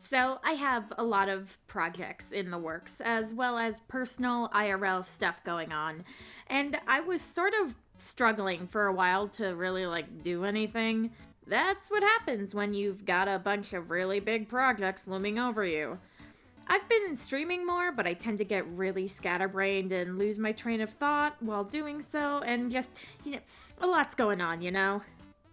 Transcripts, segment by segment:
So, I have a lot of projects in the works, as well as personal IRL stuff going on. And I was sort of struggling for a while to really, do anything. That's what happens when you've got a bunch of really big projects looming over you. I've been streaming more, but I tend to get really scatterbrained and lose my train of thought while doing so, and just, a lot's going on,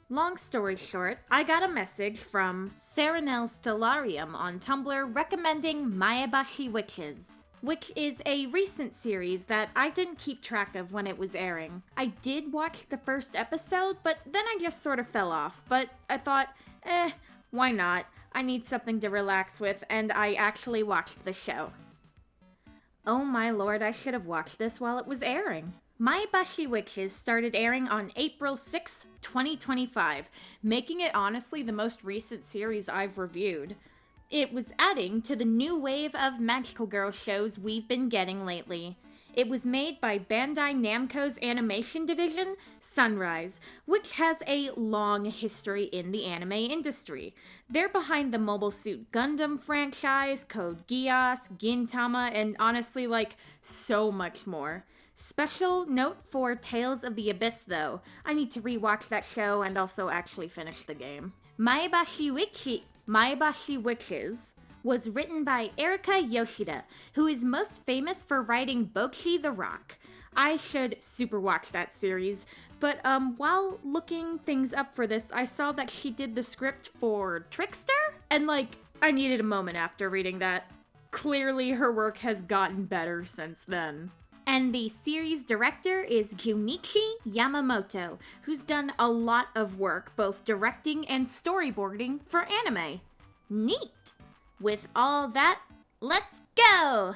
Long story short, I got a message from Serenel Stellarium on Tumblr recommending Maebashi Witches, which is a recent series that I didn't keep track of when it was airing. I did watch the first episode, but then I just sort of fell off, but I thought, why not? I need something to relax with, and I actually watched the show. Oh my lord, I should have watched this while it was airing. Maebashi Witches started airing on April 6, 2025, making it honestly the most recent series I've reviewed. It was adding to the new wave of magical girl shows we've been getting lately. It was made by Bandai Namco's animation division, Sunrise, which has a long history in the anime industry. They're behind the Mobile Suit Gundam franchise, Code Geass, Gintama, and honestly, so much more. Special note for Tales of the Abyss, though. I need to rewatch that show and also actually finish the game. Maebashi Witches was written by Erika Yoshida, who is most famous for writing Bocchi the Rock. I should super watch that series, but while looking things up for this, I saw that she did the script for Trickster, and I needed a moment after reading that. Clearly her work has gotten better since then. And the series director is Junichi Yamamoto, who's done a lot of work both directing and storyboarding for anime. Neat! With all that, let's go!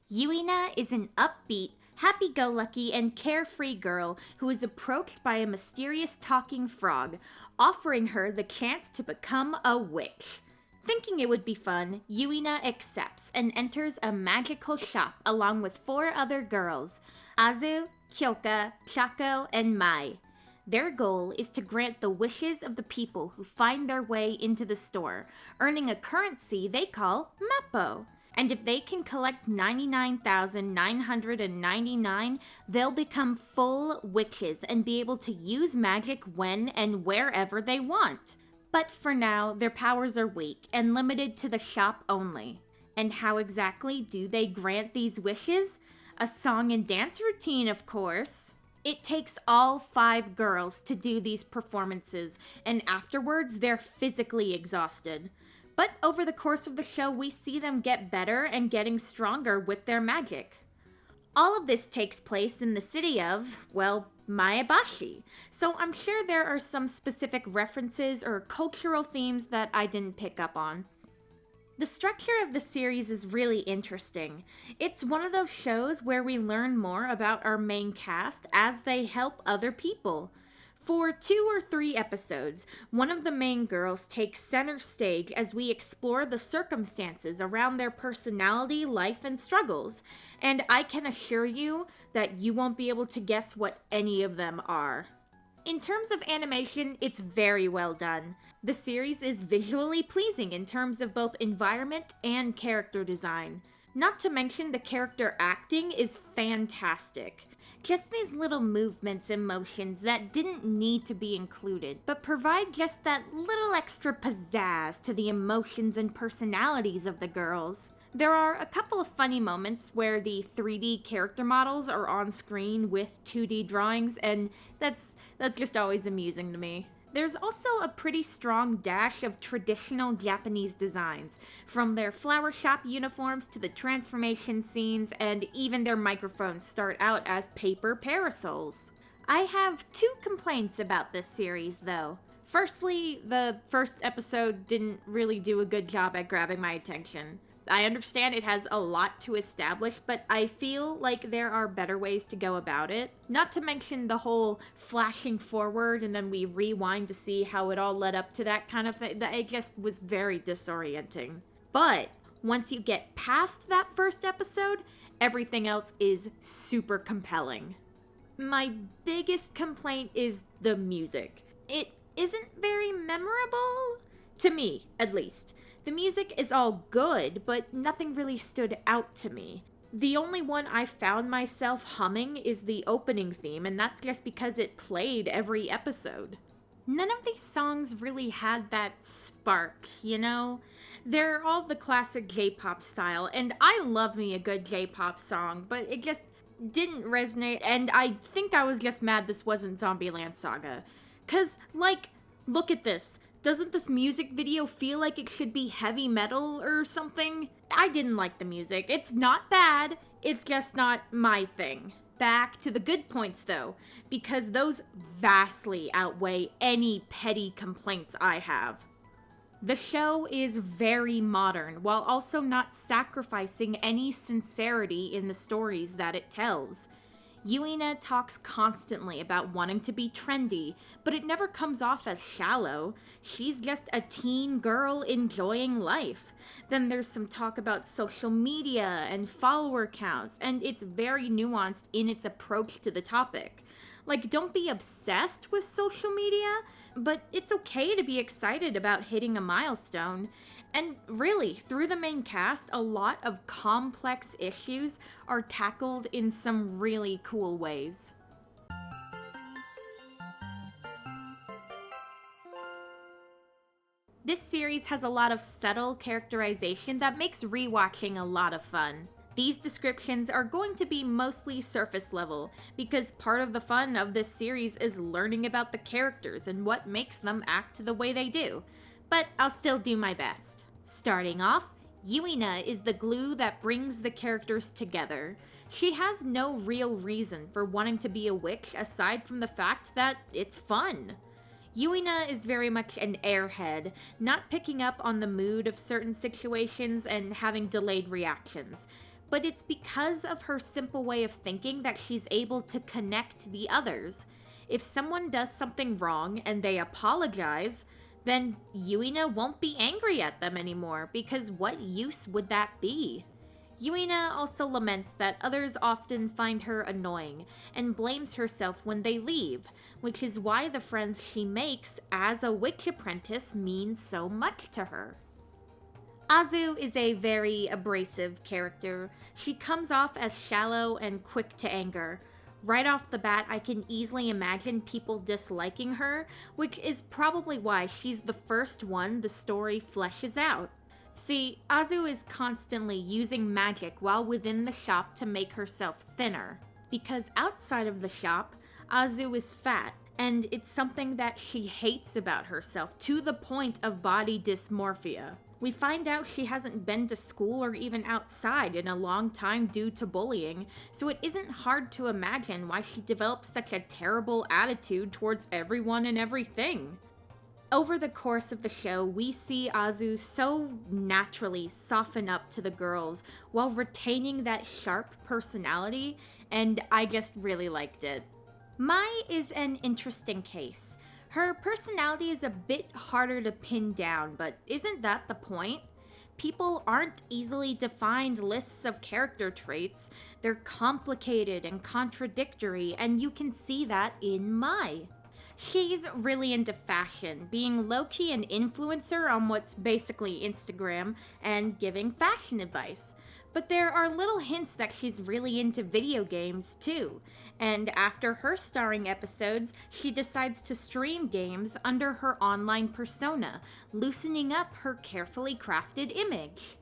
Yuina is an upbeat, happy-go-lucky, and carefree girl who is approached by a mysterious talking frog, offering her the chance to become a witch. Thinking it would be fun, Yuina accepts and enters a magical shop along with 4 other girls, Azu, Kyoka, Chako, and Mai. Their goal is to grant the wishes of the people who find their way into the store, earning a currency they call Mappo. And if they can collect 99,999, they'll become full witches and be able to use magic when and wherever they want. But for now, their powers are weak and limited to the shop only. And how exactly do they grant these wishes? A song and dance routine, of course. It takes all 5 girls to do these performances, and afterwards they're physically exhausted. But over the course of the show, we see them get better and getting stronger with their magic. All of this takes place in the city of, Maebashi, so I'm sure there are some specific references or cultural themes that I didn't pick up on. The structure of the series is really interesting. It's one of those shows where we learn more about our main cast as they help other people. For 2 or 3 episodes, one of the main girls takes center stage as we explore the circumstances around their personality, life, and struggles. And I can assure you that you won't be able to guess what any of them are. In terms of animation, it's very well done. The series is visually pleasing in terms of both environment and character design. Not to mention the character acting is fantastic. Just these little movements and motions that didn't need to be included, but provide just that little extra pizzazz to the emotions and personalities of the girls. There are a couple of funny moments where the 3D character models are on screen with 2D drawings, and that's just always amusing to me. There's also a pretty strong dash of traditional Japanese designs, from their flower shop uniforms to the transformation scenes, and even their microphones start out as paper parasols. I have 2 complaints about this series, though. Firstly, the first episode didn't really do a good job at grabbing my attention. I understand it has a lot to establish, but I feel like there are better ways to go about it. Not to mention the whole flashing forward and then we rewind to see how it all led up to that kind of thing. It just was very disorienting. But once you get past that first episode, everything else is super compelling. My biggest complaint is the music. It isn't very memorable, to me at least. The music is all good, but nothing really stood out to me. The only one I found myself humming is the opening theme, and that's just because it played every episode. None of these songs really had that spark, you know? They're all the classic J-pop style, and I love me a good J-pop song, but it just didn't resonate, and I think I was just mad this wasn't Zombieland Saga. 'Cause, like, look at this. Doesn't this music video feel like it should be heavy metal or something? I didn't like the music. It's not bad, it's just not my thing. Back to the good points though, because those vastly outweigh any petty complaints I have. The show is very modern, while also not sacrificing any sincerity in the stories that it tells. Yuina talks constantly about wanting to be trendy, but it never comes off as shallow. She's just a teen girl enjoying life. Then there's some talk about social media and follower counts, and it's very nuanced in its approach to the topic. Like, don't be obsessed with social media, but it's okay to be excited about hitting a milestone. And really, through the main cast, a lot of complex issues are tackled in some really cool ways. This series has a lot of subtle characterization that makes rewatching a lot of fun. These descriptions are going to be mostly surface level, because part of the fun of this series is learning about the characters and what makes them act the way they do. But I'll still do my best. Starting off, Yuina is the glue that brings the characters together. She has no real reason for wanting to be a witch aside from the fact that it's fun. Yuina is very much an airhead, not picking up on the mood of certain situations and having delayed reactions. But it's because of her simple way of thinking that she's able to connect the others. If someone does something wrong and they apologize, then Yuina won't be angry at them anymore, because what use would that be? Yuina also laments that others often find her annoying, and blames herself when they leave, which is why the friends she makes as a witch apprentice means so much to her. Azu is a very abrasive character. She comes off as shallow and quick to anger. Right off the bat, I can easily imagine people disliking her, which is probably why she's the first one the story fleshes out. See, Azu is constantly using magic while within the shop to make herself thinner. Because outside of the shop, Azu is fat, and it's something that she hates about herself to the point of body dysmorphia. We find out she hasn't been to school or even outside in a long time due to bullying, so it isn't hard to imagine why she develops such a terrible attitude towards everyone and everything. Over the course of the show, we see Azu so naturally soften up to the girls while retaining that sharp personality, and I just really liked it. Mai is an interesting case. Her personality is a bit harder to pin down, but isn't that the point? People aren't easily defined lists of character traits. They're complicated and contradictory, and you can see that in Mai. She's really into fashion, being low-key an influencer on what's basically Instagram, and giving fashion advice. But there are little hints that she's really into video games too, and after her starring episodes, she decides to stream games under her online persona, loosening up her carefully crafted image.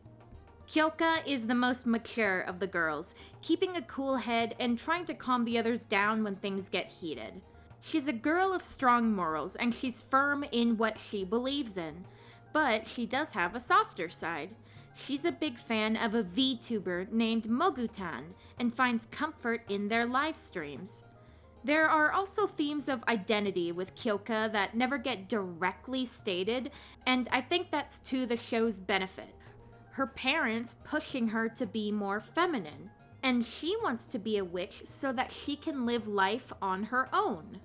Kyoka is the most mature of the girls, keeping a cool head and trying to calm the others down when things get heated. She's a girl of strong morals, and she's firm in what she believes in, but she does have a softer side. She's a big fan of a VTuber named Mogutan and finds comfort in their live streams. There are also themes of identity with Kyoka that never get directly stated, and I think that's to the show's benefit. Her parents pushing her to be more feminine, and she wants to be a witch so that she can live life on her own.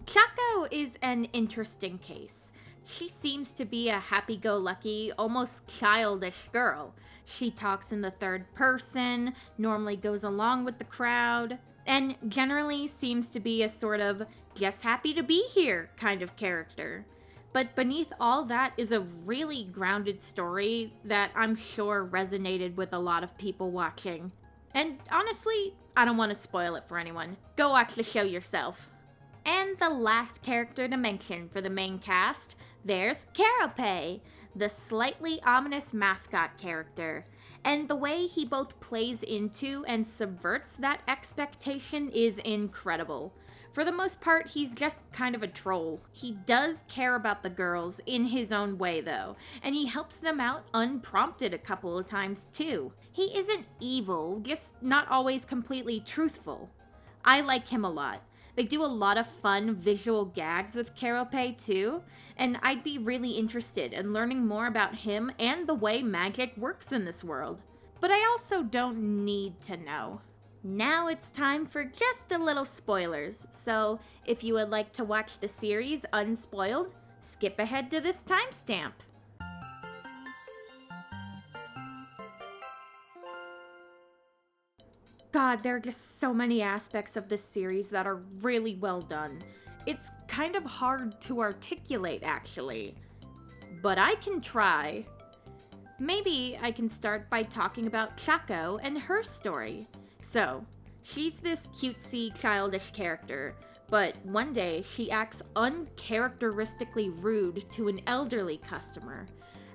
Chako is an interesting case. She seems to be a happy-go-lucky, almost childish girl. She talks in the third person, normally goes along with the crowd. and generally seems to be a sort of just happy to be here kind of character. But beneath all that is a really grounded story that I'm sure resonated with a lot of people watching. And honestly, I don't want to spoil it for anyone. Go watch the show yourself. And the last character to mention for the main cast, there's Carapace, the slightly ominous mascot character. And the way he both plays into and subverts that expectation is incredible. For the most part, he's just kind of a troll. He does care about the girls in his own way, though, and he helps them out unprompted a couple of times, too. He isn't evil, just not always completely truthful. I like him a lot. They do a lot of fun visual gags with Carapace, too, and I'd be really interested in learning more about him and the way magic works in this world. But I also don't need to know. Now it's time for just a little spoilers, so if you would like to watch the series unspoiled, skip ahead to this timestamp. God, there are just so many aspects of this series that are really well done. It's kind of hard to articulate, actually. But I can try. Maybe I can start by talking about Chaco and her story. So, she's this cutesy, childish character, but one day she acts uncharacteristically rude to an elderly customer.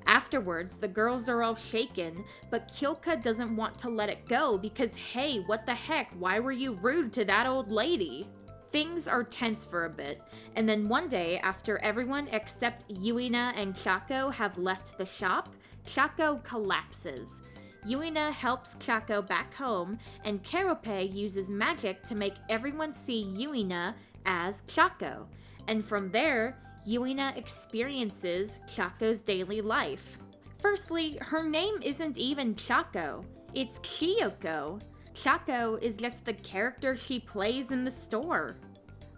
Afterwards, the girls are all shaken, but Kyoka doesn't want to let it go because, hey, what the heck, why were you rude to that old lady? Things are tense for a bit, and then one day, after everyone except Yuina and Chaco have left the shop, Chaco collapses. Yuina helps Chaco back home, and Carapace uses magic to make everyone see Yuina as Chaco. And from there, Yuina experiences Chaco's daily life. Firstly, her name isn't even Chaco, it's Chiyoko. Chaco is just the character she plays in the store.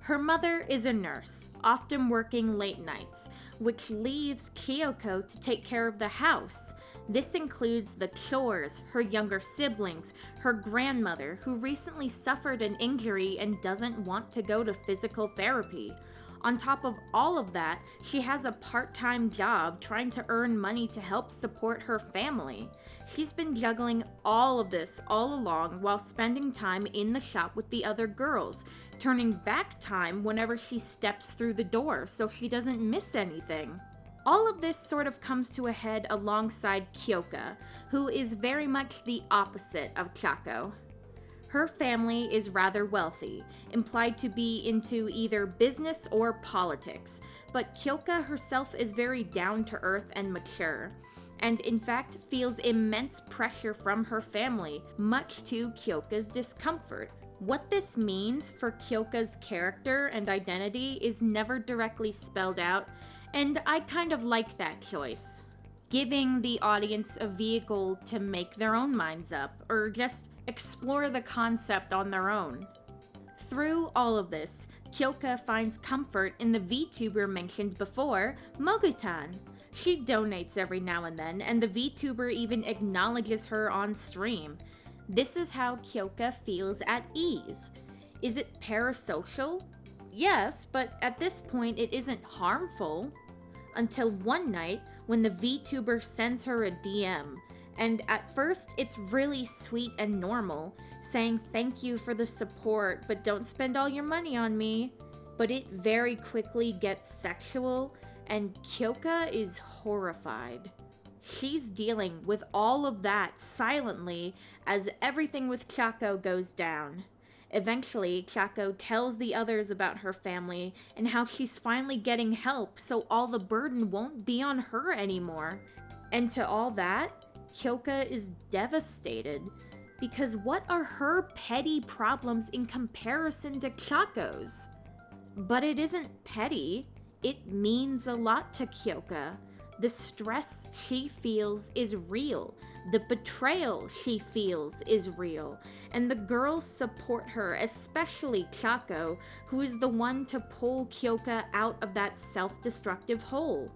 Her mother is a nurse, often working late nights, which leaves Chiyoko to take care of the house. This includes the chores, her younger siblings, her grandmother, who recently suffered an injury and doesn't want to go to physical therapy. On top of all of that, she has a part-time job trying to earn money to help support her family. She's been juggling all of this all along while spending time in the shop with the other girls, turning back time whenever she steps through the door so she doesn't miss anything. All of this sort of comes to a head alongside Kyoka, who is very much the opposite of Chaco. Her family is rather wealthy, implied to be into either business or politics, but Kyoka herself is very down-to-earth and mature, and in fact feels immense pressure from her family, much to Kyoka's discomfort. What this means for Kyoka's character and identity is never directly spelled out, and I kind of like that choice, giving the audience a vehicle to make their own minds up, or just explore the concept on their own. Through all of this, Kyoka finds comfort in the VTuber mentioned before, Mogutan. She donates every now and then, and the VTuber even acknowledges her on stream. This is how Kyoka feels at ease. Is it parasocial? Yes, but at this point it isn't harmful. Until one night, when the VTuber sends her a DM. And at first, it's really sweet and normal, saying thank you for the support, but don't spend all your money on me. But it very quickly gets sexual, and Kyoka is horrified. She's dealing with all of that silently as everything with Chaco goes down. Eventually, Chaco tells the others about her family and how she's finally getting help so all the burden won't be on her anymore. And to all that, Kyoka is devastated, because what are her petty problems in comparison to Chaco's? But it isn't petty, it means a lot to Kyoka. The stress she feels is real, the betrayal she feels is real, and the girls support her, especially Chaco, who is the one to pull Kyoka out of that self-destructive hole.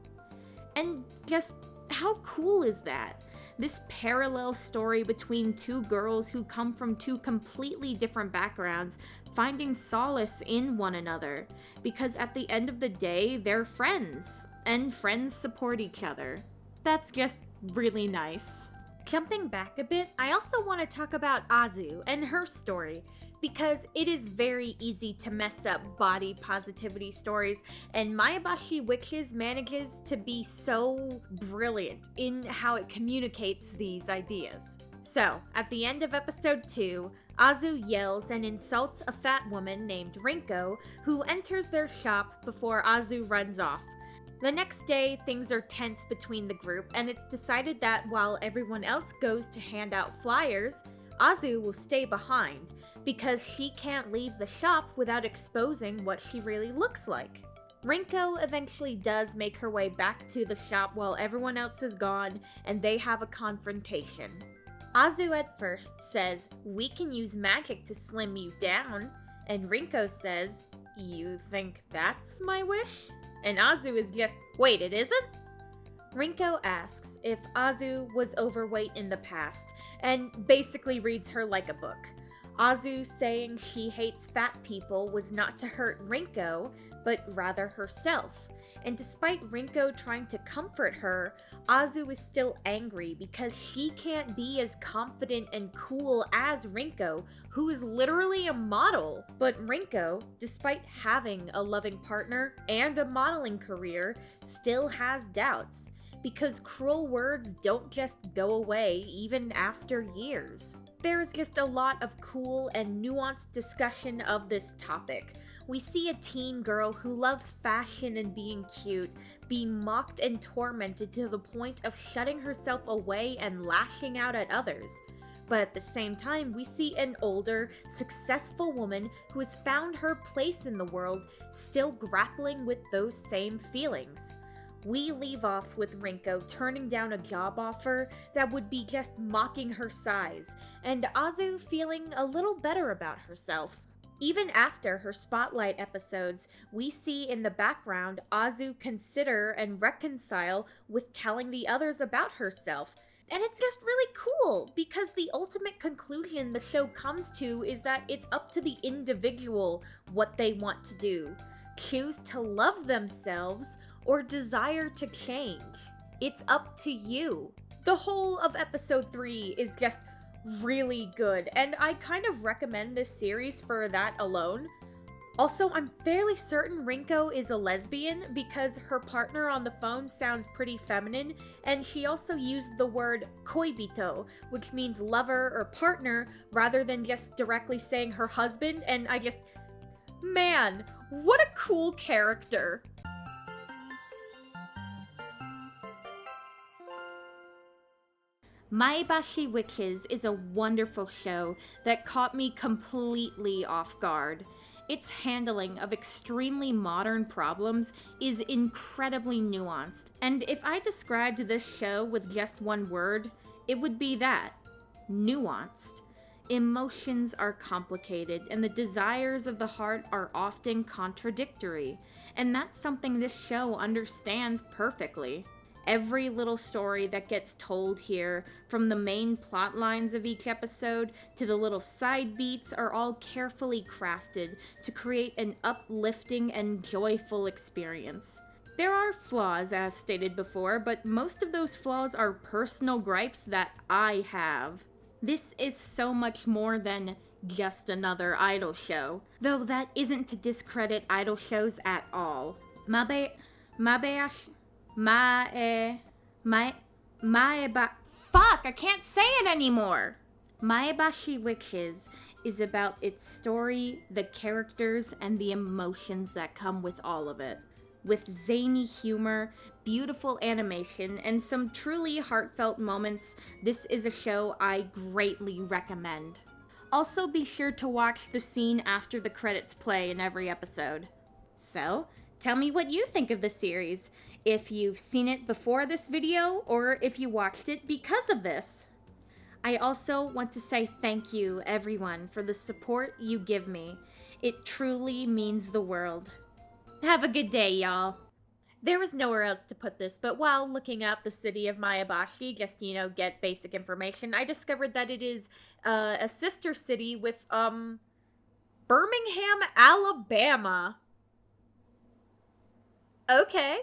And just how cool is that? This parallel story between two girls who come from two completely different backgrounds, finding solace in one another, because at the end of the day, they're friends, and friends support each other. That's just really nice. Jumping back a bit, I also want to talk about Azu and her story, because it is very easy to mess up body positivity stories, and Maebashi Witches manages to be so brilliant in how it communicates these ideas. So, at the end of episode 2, Azu yells and insults a fat woman named Rinko, who enters their shop before Azu runs off. The next day, things are tense between the group, and it's decided that while everyone else goes to hand out flyers, Azu will stay behind, because she can't leave the shop without exposing what she really looks like. Rinko eventually does make her way back to the shop while everyone else is gone, and they have a confrontation. Azu at first says, "We can use magic to slim you down," and Rinko says, "You think that's my wish?" And Azu is just, "Wait, it isn't?" Rinko asks if Azu was overweight in the past, and basically reads her like a book. Azu saying she hates fat people was not to hurt Rinko, but rather herself. And despite Rinko trying to comfort her, Azu is still angry because she can't be as confident and cool as Rinko, who is literally a model. But Rinko, despite having a loving partner and a modeling career, still has doubts, because cruel words don't just go away even after years. There is just a lot of cool and nuanced discussion of this topic. We see a teen girl who loves fashion and being cute, being mocked and tormented to the point of shutting herself away and lashing out at others. But at the same time, we see an older, successful woman who has found her place in the world, still grappling with those same feelings. We leave off with Rinko turning down a job offer that would be just mocking her size, and Azu feeling a little better about herself. Even after her spotlight episodes, we see in the background Azu consider and reconcile with telling the others about herself. And it's just really cool, because the ultimate conclusion the show comes to is that it's up to the individual what they want to do. Choose to love themselves or desire to change. It's up to you. The whole of episode 3 is just really good, and I kind of recommend this series for that alone. Also, I'm fairly certain Rinko is a lesbian because her partner on the phone sounds pretty feminine, and she also used the word koibito, which means lover or partner, rather than just directly saying her husband, and man, what a cool character. Maebashi Witches is a wonderful show that caught me completely off guard. Its handling of extremely modern problems is incredibly nuanced, and if I described this show with just one word, it would be that: nuanced. Emotions are complicated, and the desires of the heart are often contradictory, and that's something this show understands perfectly. Every little story that gets told here, from the main plot lines of each episode to the little side beats, are all carefully crafted to create an uplifting and joyful experience. There are flaws, as stated before, but most of those flaws are personal gripes that I have. This is so much more than just another idol show, though that isn't to discredit idol shows at all. Fuck, I can't say it anymore! Maebashi Witches is about its story, the characters, and the emotions that come with all of it. With zany humor, beautiful animation, and some truly heartfelt moments, this is a show I greatly recommend. Also, be sure to watch the scene after the credits play in every episode. So, tell me what you think of the series, if you've seen it before this video, or if you watched it because of this. I also want to say thank you, everyone, for the support you give me. It truly means the world. Have a good day, y'all. There was nowhere else to put this, but while looking up the city of Maebashi, just, get basic information, I discovered that it is a sister city with, Birmingham, Alabama. Okay.